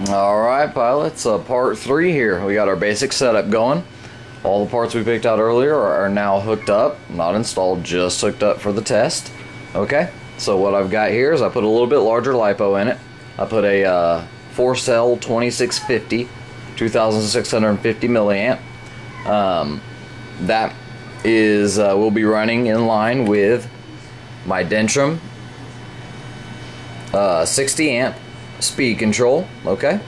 Alright pilots, part 3 here. We got our basic setup going. All the parts we picked out earlier are now hooked up, not installed, just hooked up for the test. Okay, so what I've got here is I put a little bit larger LiPo in it. I put a 4-cell 2650, 2650 milliamp. That is will be running in line with my Dentrum 60 amp speed control. Okay,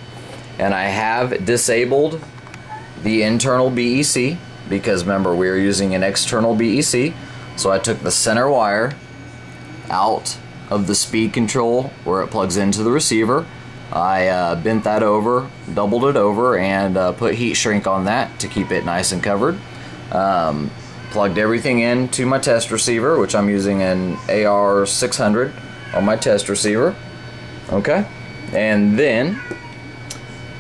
and I have disabled the internal BEC because remember we are using an external BEC. So I took the center wire out of the speed control where it plugs into the receiver. I bent that over, doubled it over, and put heat shrink on that to keep it nice and covered. Plugged everything into my test receiver, which I'm using an AR600 on my test receiver. Okay, and then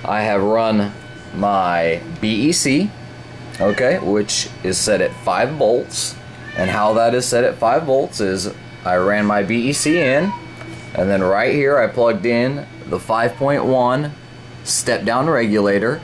I have run my BEC, okay, which is set at 5 volts. And how that is set at 5 volts is I ran my BEC in, and then right here I plugged in the 5.1 step down regulator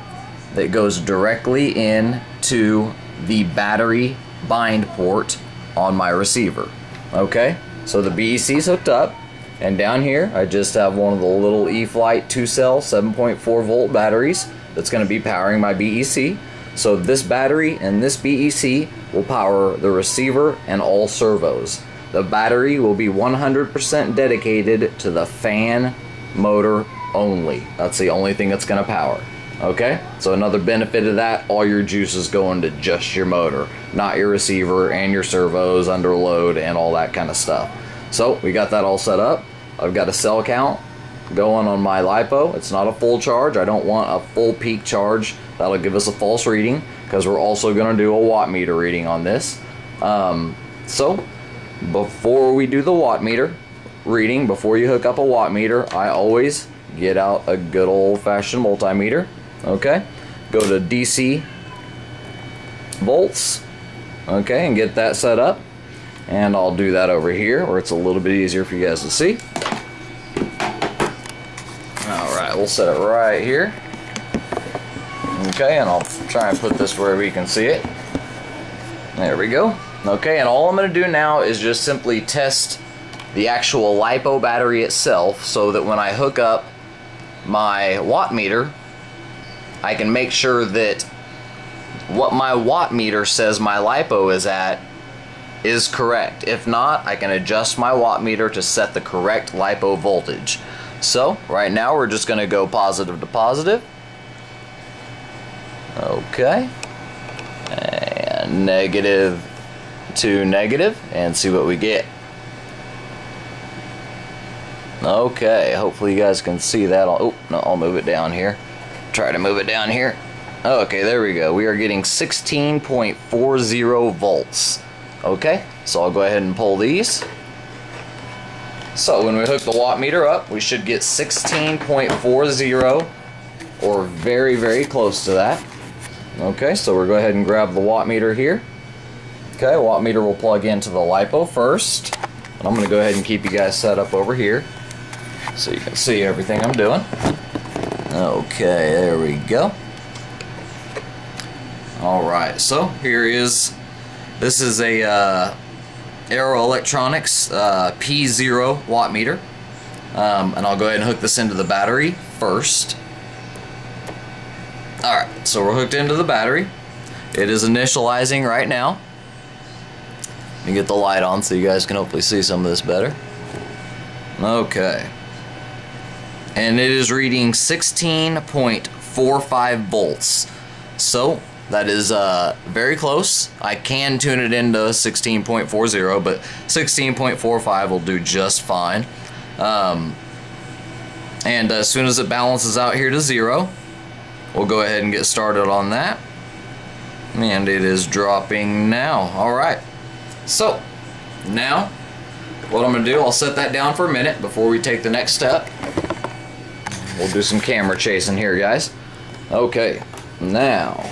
that goes directly into the battery bind port on my receiver. Okay, so the BEC is hooked up, and down here I just have one of the little E-Flight 2-cell 7.4 volt batteries that's going to be powering my BEC. So this battery and this BEC will power the receiver and all servos. The battery will be 100% dedicated to the fan motor only. That's the only thing that's going to power. Okay, so another benefit of that, all your juice is going to just your motor, not your receiver and your servos under load and all that kind of stuff. So we got that all set up. I've got a cell count going on my LiPo. It's not a full charge. I don't want a full peak charge. That'll give us a false reading because we're also going to do a watt meter reading on this. So before we do the watt meter reading, before you hook up a watt meter, I always get out a good old-fashioned multimeter. Okay, go to DC volts, okay, and get that set up. And I'll do that over here where it's a little bit easier for you guys to see. Alright, we'll set it right here. Okay, and I'll try and put this where we can see it. There we go. Okay, and all I'm going to do now is just simply test the actual LiPo battery itself so that when I hook up my watt meter, I can make sure that what my watt meter says my LiPo is at is correct. If not, I can adjust my watt meter to set the correct LiPo voltage. So right now we're just going to go positive to positive. Okay, and negative to negative, and see what we get. Okay, hopefully you guys can see that. Oh no, I'll move it down here. Try to move it down here. Okay, there we go. We are getting 16.40 volts. Okay, so I'll go ahead and pull these. So when we hook the watt meter up, we should get 16.40, or very, very close to that. Okay, so we'll go ahead and grab the watt meter here. Okay, watt meter will plug into the LiPo first. And I'm going to go ahead and keep you guys set up over here so you can see everything I'm doing. Okay, there we go. Alright, so here is, this is a Aero Electronics P0 watt meter. And I'll go ahead and hook this into the battery first. Alright, so we're hooked into the battery. It is initializing right now. Let me get the light on so you guys can hopefully see some of this better. Okay. And it is reading 16.45 volts. So that is very close. I can tune it into 16.40, but 16.45 will do just fine. And as soon as it balances out here to 0, we'll go ahead and get started on that. And it is dropping now. Alright. So, now, what I'm going to do, I'll set that down for a minute before we take the next step. We'll do some camera chasing here, guys. Okay, now,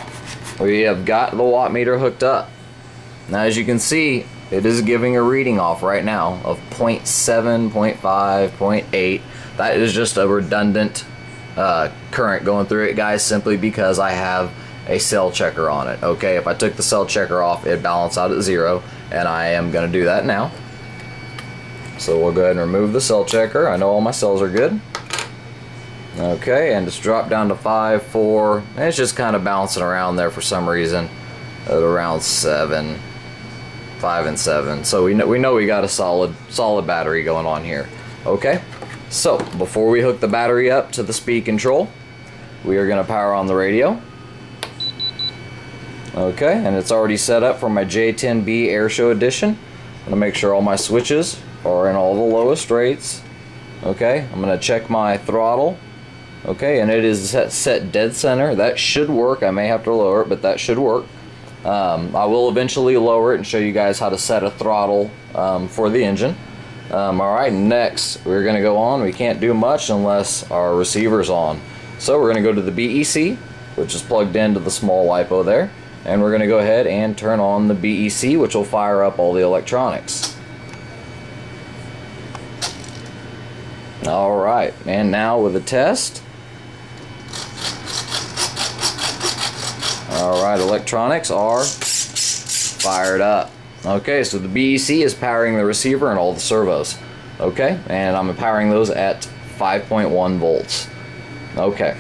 we have got the watt meter hooked up. Now, as you can see, it is giving a reading off right now of 0.7, 0.5, 0.8. That is just a redundant current going through it, guys, simply because I have a cell checker on it. Okay, if I took the cell checker off, it'd balance out at 0, and I am going to do that now. So we'll go ahead and remove the cell checker. I know all my cells are good. Okay, and just drop down to 5, 4, and it's just kind of bouncing around there for some reason at around 7, 5 and 7. So we know we got a solid battery going on here. Okay, so before we hook the battery up to the speed control, we are going to power on the radio. Okay, and it's already set up for my J10B Airshow Edition. I'm going to make sure all my switches are in all the lowest rates. Okay, I'm going to check my throttle. Okay, and it is set dead center. That should work. I may have to lower it, but that should work. I will eventually lower it and show you guys how to set a throttle for the engine. Alright, next we're going to go on. We can't do much unless our receiver's on. So we're going to go to the BEC, which is plugged into the small LiPo there. And we're going to go ahead and turn on the BEC, which will fire up all the electronics. Alright, and now with a test. Alright, electronics are fired up. Okay, so the BEC is powering the receiver and all the servos. Okay, and I'm powering those at 5.1 volts. Okay.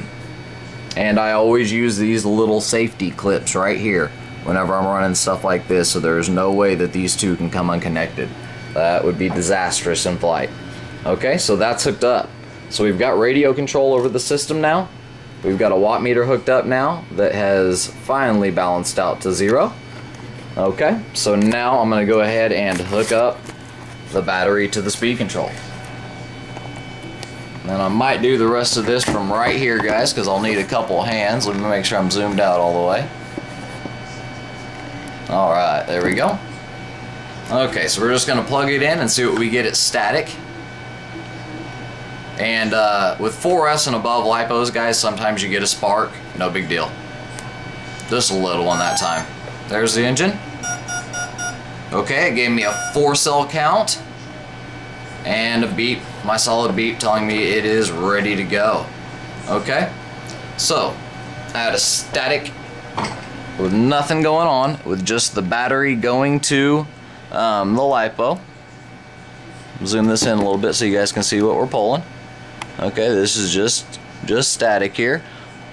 And I always use these little safety clips right here whenever I'm running stuff like this, so there's no way that these two can come unconnected. That would be disastrous in flight. Okay, so that's hooked up. So we've got radio control over the system now. We've got a watt meter hooked up now that has finally balanced out to 0. Okay, so now I'm going to go ahead and hook up the battery to the speed control. And I might do the rest of this from right here, guys, because I'll need a couple hands. Let me make sure I'm zoomed out all the way. Alright, there we go. Okay, so we're just going to plug it in and see what we get at static. And with 4S and above LiPos, guys, sometimes you get a spark. No big deal. Just a little one that time. There's the engine. Okay, it gave me a 4-cell count. And a beep, my solid beep telling me it is ready to go. Okay, so I had a static with nothing going on, with just the battery going to the LiPo. Zoom this in a little bit so you guys can see what we're pulling. Okay, this is just static here.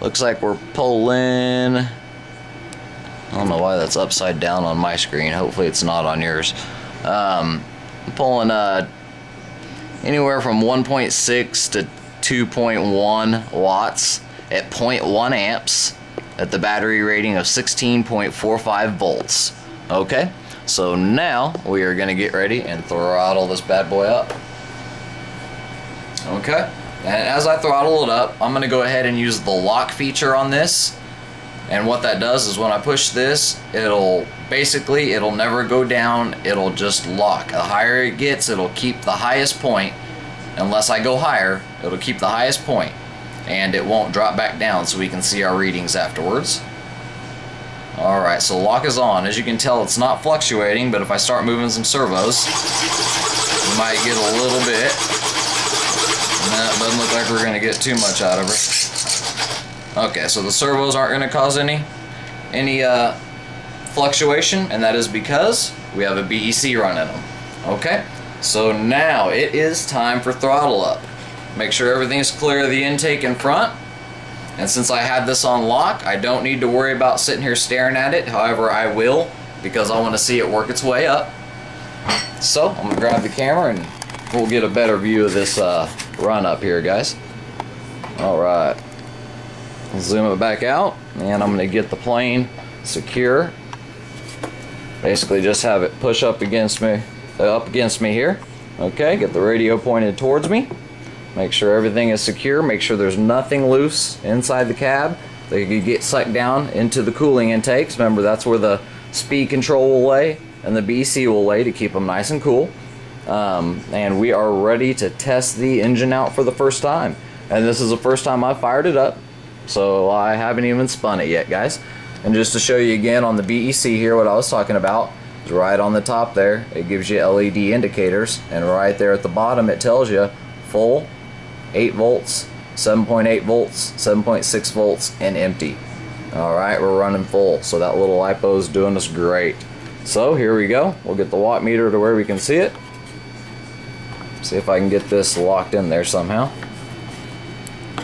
Looks like we're pulling, I don't know why that's upside down on my screen. Hopefully it's not on yours. I'm pulling anywhere from 1.6 to 2.1 watts at 0.1 amps at the battery rating of 16.45 volts. Okay, so now we are going to get ready and throttle this bad boy up. Okay, and as I throttle it up, I'm going to go ahead and use the lock feature on this. And what that does is when I push this, it'll never go down, it'll just lock. The higher it gets, it'll keep the highest point. Unless I go higher, it'll keep the highest point, and it won't drop back down, so we can see our readings afterwards. Alright, so lock is on. As you can tell, it's not fluctuating, but if I start moving some servos, we might get a little bit. And that doesn't look like we're going to get too much out of her. Okay, so the servos aren't going to cause any fluctuation, and that is because we have a BEC running them. Okay, so now it is time for throttle up. Make sure everything's clear of the intake in front. And since I have this on lock, I don't need to worry about sitting here staring at it. However, I will, because I want to see it work its way up. So I'm going to grab the camera and we'll get a better view of this run up here, guys. Alright. Zoom it back out, and I'm going to get the plane secure. Basically just have it push up against me here. Okay, get the radio pointed towards me. Make sure everything is secure. Make sure there's nothing loose inside the cab that could get sucked down into the cooling intakes. Remember, that's where the speed control will lay and the BEC will lay to keep them nice and cool. And we are ready to test the engine out for the first time. And this is the first time I've fired it up, so I haven't even spun it yet, guys. And just to show you again on the BEC here what I was talking about, is right on the top there, it gives you LED indicators, and right there at the bottom it tells you full, 8 volts, 7.8 volts, 7.6 volts, and empty. Alright, we're running full, so that little LiPo is doing us great. So here we go. We'll get the watt meter to where we can see it. See if I can get this locked in there somehow.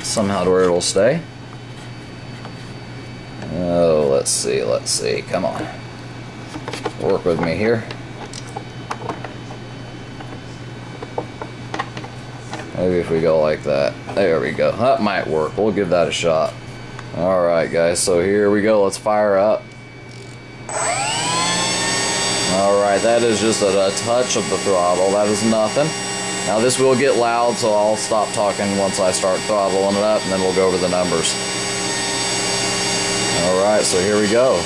Somehow to where it'll stay. Oh, let's see, come on. Work with me here. Maybe if we go like that. There we go. That might work. We'll give that a shot. Alright guys, so here we go. Let's fire up. Alright, that is just a touch of the throttle. That is nothing. Now this will get loud, so I'll stop talking once I start throttling it up, and then we'll go over the numbers. Alright, so here we go.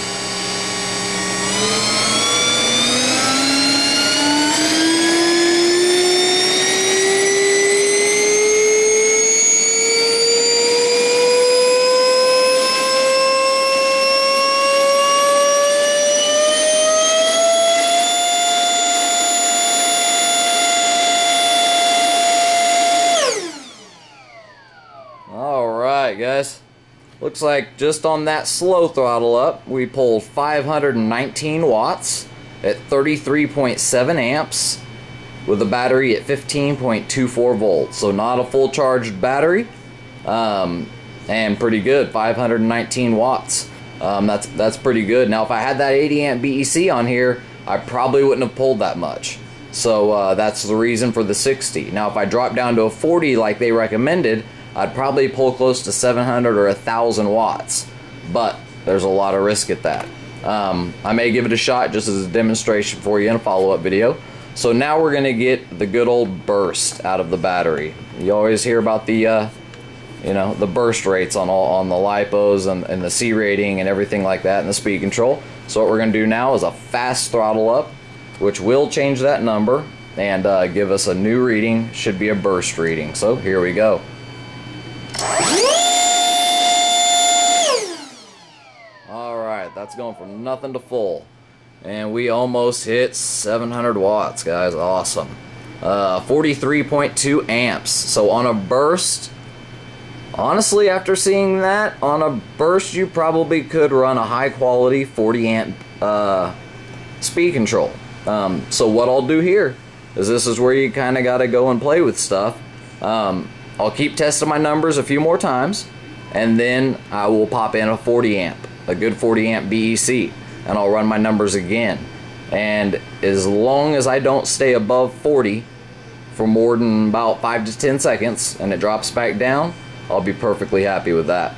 Alright guys, looks like just on that slow throttle up we pulled 519 watts at 33.7 amps with a battery at 15.24 volts. So not a full charged battery, and pretty good. 519 watts. That's pretty good. Now if I had that 80 amp BEC on here, I probably wouldn't have pulled that much. So that's the reason for the 60. Now if I drop down to a 40 like they recommended, I'd probably pull close to 700 or 1,000 watts, but there's a lot of risk at that. I may give it a shot just as a demonstration for you in a follow-up video. So now we're gonna get the good old burst out of the battery. You always hear about the the burst rates on the LiPos and the C rating and everything like that, and the speed control. So what we're gonna do now is a fast throttle up, which will change that number and give us a new reading. Should be a burst reading. So here we go. Alright, that's going from nothing to full. And we almost hit 700 watts, guys. Awesome. 43.2 amps. So on a burst, honestly, after seeing that, on a burst you probably could run a high quality 40 amp speed control. So what I'll do here is this is where you kind of got to go and play with stuff. I'll keep testing my numbers a few more times, and then I will pop in a 40 amp, a good 40 amp BEC, and I'll run my numbers again. And as long as I don't stay above 40 for more than about 5 to 10 seconds and it drops back down, I'll be perfectly happy with that.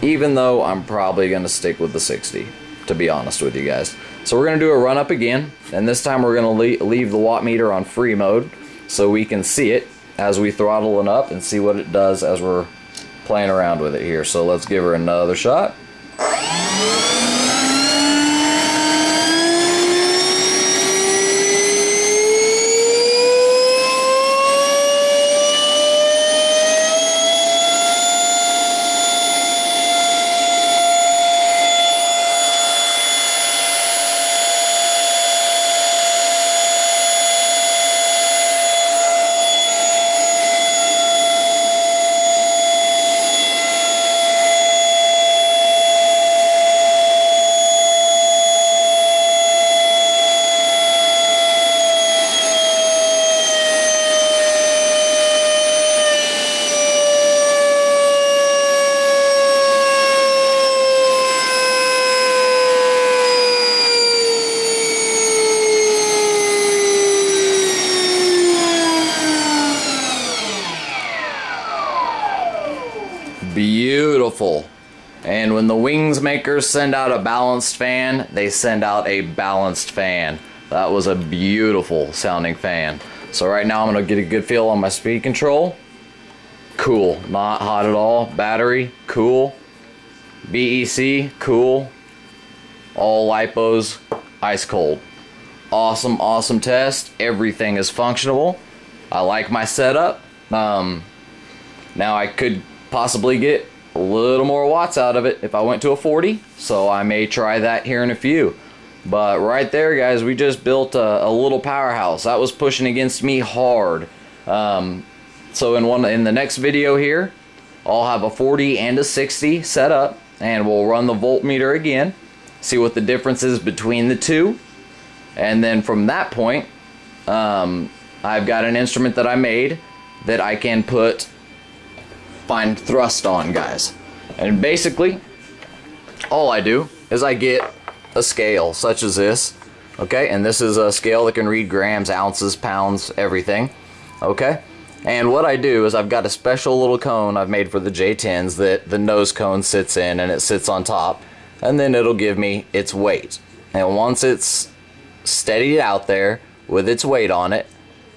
Even though I'm probably going to stick with the 60, to be honest with you guys. So we're going to do a run up again, and this time we're going to leave the watt meter on free mode so we can see it as we throttle it up and see what it does as we're playing around with it here. So let's give her another shot. Beautiful. And when the wings makers send out a balanced fan, they send out a balanced fan. That was a beautiful sounding fan. So right now I'm going to get a good feel on my speed control. Cool. Not hot at all. Battery, cool. BEC, cool. All LiPos, ice cold. Awesome, awesome test. Everything is functional. I like my setup. Now I could possibly get a little more watts out of it if I went to a 40, so I may try that here in a few. But right there, guys, we just built a little powerhouse. That was pushing against me hard. So in the next video here, I'll have a 40 and a 60 set up, and we'll run the voltmeter again, see what the difference is between the two, and then from that point, I've got an instrument that I made that I can find thrust on, guys. And basically, all I do is I get a scale such as this, okay, and this is a scale that can read grams, ounces, pounds, everything, okay. And what I do is I've got a special little cone I've made for the J10s that the nose cone sits in, and it sits on top, and then it'll give me its weight. And once it's steadied out there with its weight on it,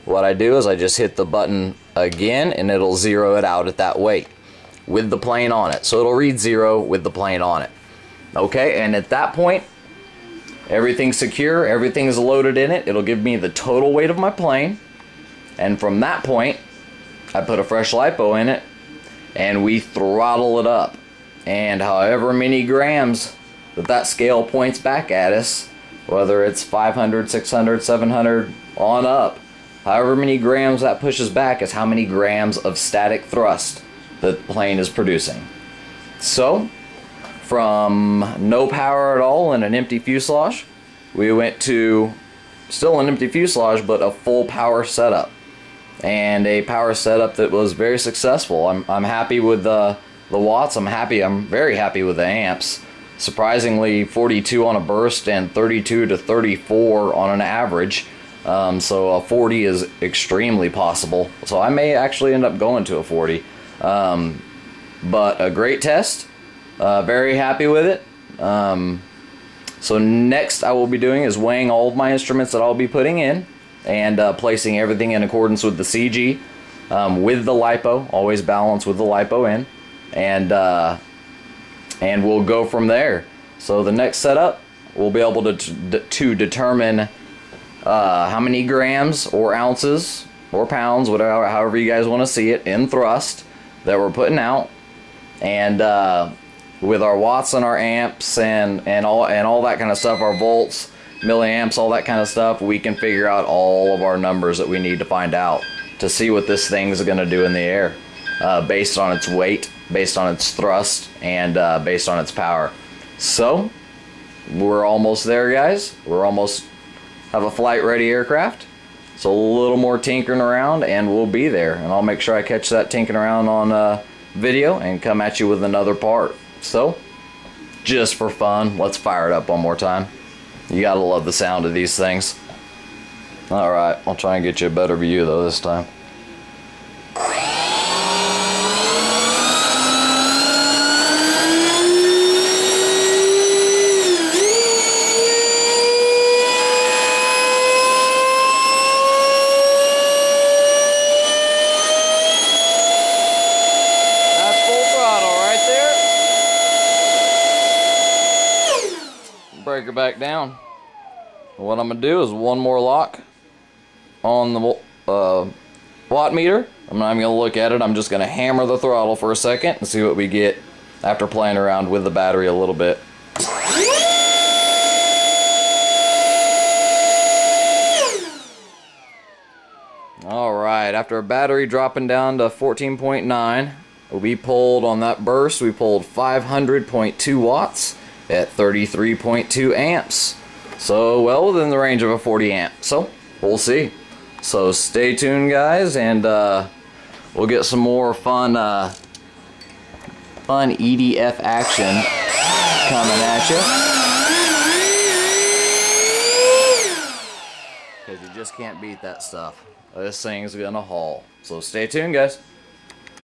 what I do is I just hit the button again, and it'll zero it out at that weight with the plane on it. So it'll read 0 with the plane on it. Okay, and at that point, everything's secure, everything's loaded in it. It'll give me the total weight of my plane, and from that point, I put a fresh lipo in it, and we throttle it up. And however many grams that scale points back at us, whether it's 500, 600, 700, on up, however many grams that pushes back is how many grams of static thrust the plane is producing. So, from no power at all and an empty fuselage, we went to still an empty fuselage, but a full power setup. And a power setup that was very successful. I'm happy with the watts. I'm very happy with the amps. Surprisingly, 42 on a burst and 32 to 34 on an average. So a 40 is extremely possible. So I may actually end up going to a 40. But a great test. Very happy with it. So next I will be doing is weighing all of my instruments that I'll be putting in, and placing everything in accordance with the CG, with the LiPo, always balance with the LiPo in, and we'll go from there. So the next setup, we'll be able to determine how many grams or ounces or pounds, whatever, however you guys want to see it, in thrust that we're putting out, and with our watts and our amps and all that kind of stuff, our volts, milliamps, all that kind of stuff, we can figure out all of our numbers that we need to find out to see what this thing's going to do in the air, based on its weight, based on its thrust, and based on its power. So we're almost there, guys. We're almost have a flight ready aircraft. So a little more tinkering around and we'll be there, and I'll make sure I catch that tinkering around on video and come at you with another part. So just for fun, let's fire it up one more time. You gotta love the sound of these things. Alright, I'll try and get you a better view though this time. That's full throttle right there. Break her back down. What I'm going to do is one more lock on the watt meter. I'm not even going to look at it. I'm just going to hammer the throttle for a second and see what we get after playing around with the battery a little bit. Alright, after a battery dropping down to 14.9, we pulled on that burst, we pulled 500.2 watts at 33.2 amps. So well within the range of a 40 amp. So we'll see. So stay tuned, guys, and we'll get some more fun EDF action coming at you. Because you just can't beat that stuff. This thing's gonna haul. So stay tuned, guys.